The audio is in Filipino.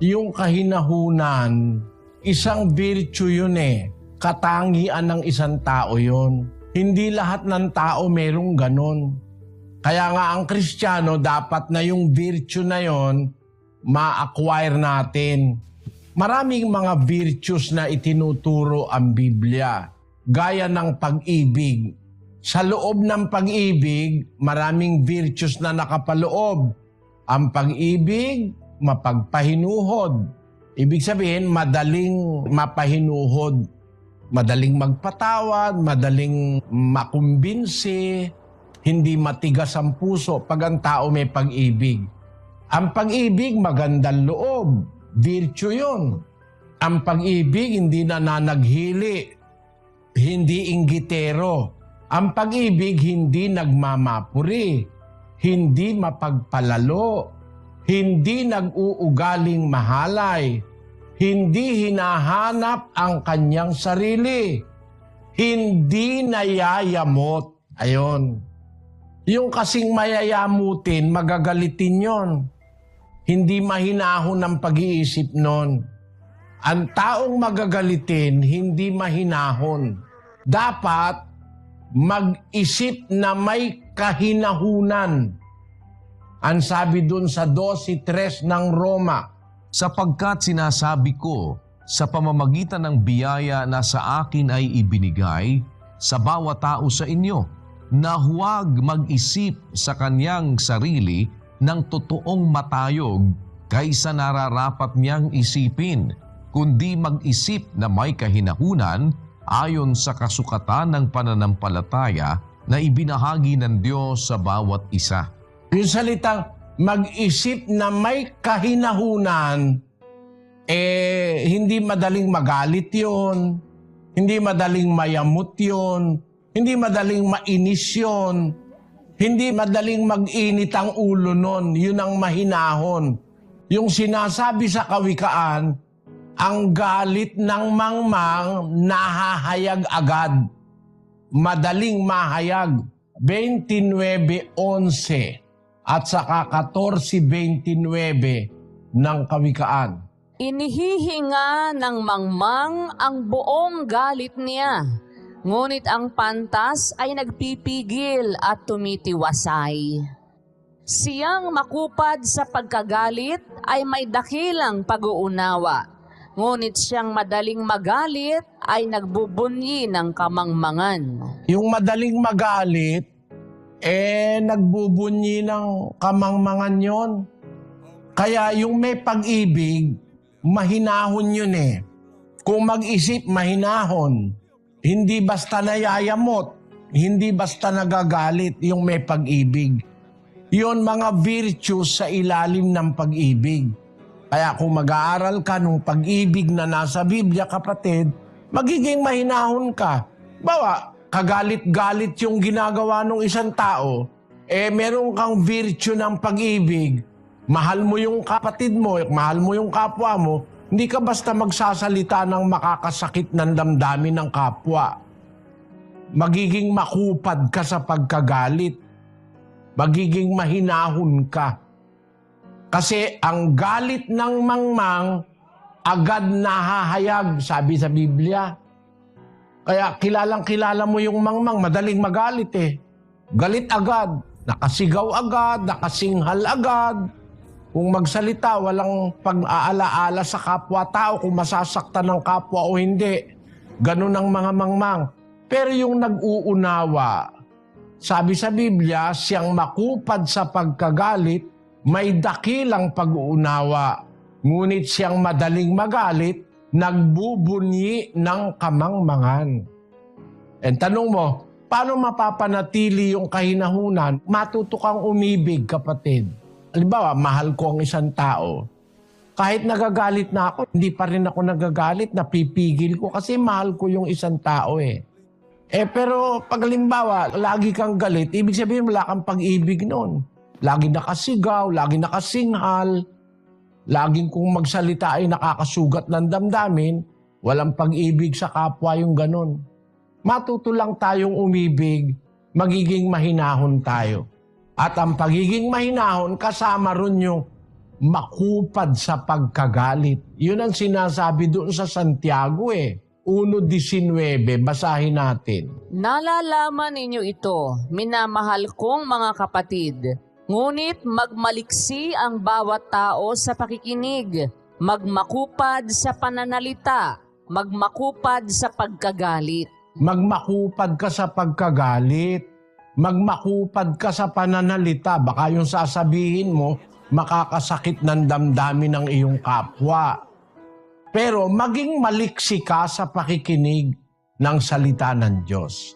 Yung kahinahunan, isang virtue yun eh. Katangian ng isang tao yun. Hindi lahat ng tao merong ganon. Kaya nga ang Kristiyano, dapat na yung virtue na yon ma-acquire natin. Maraming mga virtues na itinuturo ang Biblia, gaya ng pag-ibig. Sa loob ng pag-ibig, maraming virtues na nakapaloob. Ang pag-ibig, mapagpahinuhod. Ibig sabihin, madaling mapahinuhod. Madaling magpatawad, madaling makumbinsi, hindi matigas ang puso pag ang tao may pag-ibig. Ang pag-ibig, magandang loob. Virtue yun. Ang pag-ibig, hindi nananaghili, hindi inggitero. Ang pag-ibig, hindi nagmamapuri, hindi mapagpalalo, hindi nag-uugaling mahalay, hindi hinahanap ang kanyang sarili, hindi nayayamot. Ayon. Yung kasing mayayamutin, magagalitin yon. Hindi mahinahon ang pag-iisip nun. Ang taong magagalitin, hindi mahinahon. Dapat mag-isip na may kahinahunan. Ang sabi dun sa 12:3 ng Roma, Sapagkat sinasabi ko, sa pamamagitan ng biyaya na sa akin ay ibinigay sa bawat tao sa inyo, na huwag mag-isip sa kanyang sarili ng totoong matayog kaysa nararapat niyang isipin, kundi mag-isip na may kahinahunan ayon sa kasukatan ng pananampalataya na ibinahagi ng Diyos sa bawat isa. yung salitang mag-isip na may kahinahunan, hindi madaling magalit yon, hindi madaling mayamot yon, hindi madaling mainis yon, hindi madaling mag-init ang ulo nun. Yun ang mahinahon. Yung sinasabi sa kawikaan, ang galit ng mangmang nahahayag agad. Madaling mahayag. 29:11 at saka 14:29 ng kawikaan. Inihihinga ng mangmang ang buong galit niya, ngunit ang pantas ay nagpipigil at tumitiwasay. Siyang makupad sa pagkagalit ay may dakilang pag-uunawa, ngunit siyang madaling magalit ay nagbubunyi ng kamangmangan. Yung madaling magalit, nagbubunyi ng kamangmangan yon. Kaya yung may pag-ibig, mahinahon yun eh. Kung mag-isip, mahinahon. Hindi basta nayayamot, hindi basta nagagalit yung may pag-ibig. Yun mga virtues sa ilalim ng pag-ibig. Kaya kung mag-aaral ka ng pag-ibig na nasa Biblia, kapatid, magiging mahinahon ka. Bawa, kagalit-galit yung ginagawa ng isang tao, meron kang virtue ng pag-ibig, mahal mo yung kapatid mo, mahal mo yung kapwa mo, hindi ka basta magsasalita ng makakasakit ng damdamin ng kapwa. Magiging makupad ka sa pagkagalit. Magiging mahinahon ka. Kasi ang galit ng mangmang agad nahahayag, sabi sa Biblia. Kaya kilalang-kilala mo yung mangmang, madaling magalit eh. Galit agad, nakasigaw agad, nakasinghal agad. Kung magsalita, walang pag-aalaala sa kapwa-tao kung masasaktan ng kapwa o hindi. Ganun ang mga mangmang. Pero yung nag-uunawa, sabi sa Biblia, siyang makupad sa pagkagalit, may dakilang pag-uunawa. Ngunit siyang madaling magalit, nagbubunyi ng kamangmangan. And tanong mo, paano mapapanatili yung kahinahunan? Matuto kang umibig, kapatid. Halimbawa, mahal ko ang isang tao. Kahit nagagalit na ako, hindi pa rin ako nagagalit, napipigil ko kasi mahal ko yung isang tao eh. Pero pag halimbawa, lagi kang galit, ibig sabihin wala kang pag-ibig noon. Lagi nakasigaw, lagi nakasinghal, laging kung magsalita ay nakakasugat ng damdamin, walang pag-ibig sa kapwa yung ganon. Matuto lang tayong umibig, magiging mahinahon tayo. At ang pagiging mahinahon, kasama ron yung makupad sa pagkagalit. Yun ang sinasabi doon sa Santiago 1:19, basahin natin. Nalalaman ninyo ito, minamahal kong mga kapatid. Ngunit magmaliksi ang bawat tao sa pakikinig, magmakupad sa pananalita, magmakupad sa pagkagalit. Magmakupad ka sa pagkagalit. Magmakupad ka sa pananalita. Baka yung sasabihin mo, makakasakit ng damdamin ng iyong kapwa. Pero maging maliksi ka sa pakikinig ng salita ng Diyos.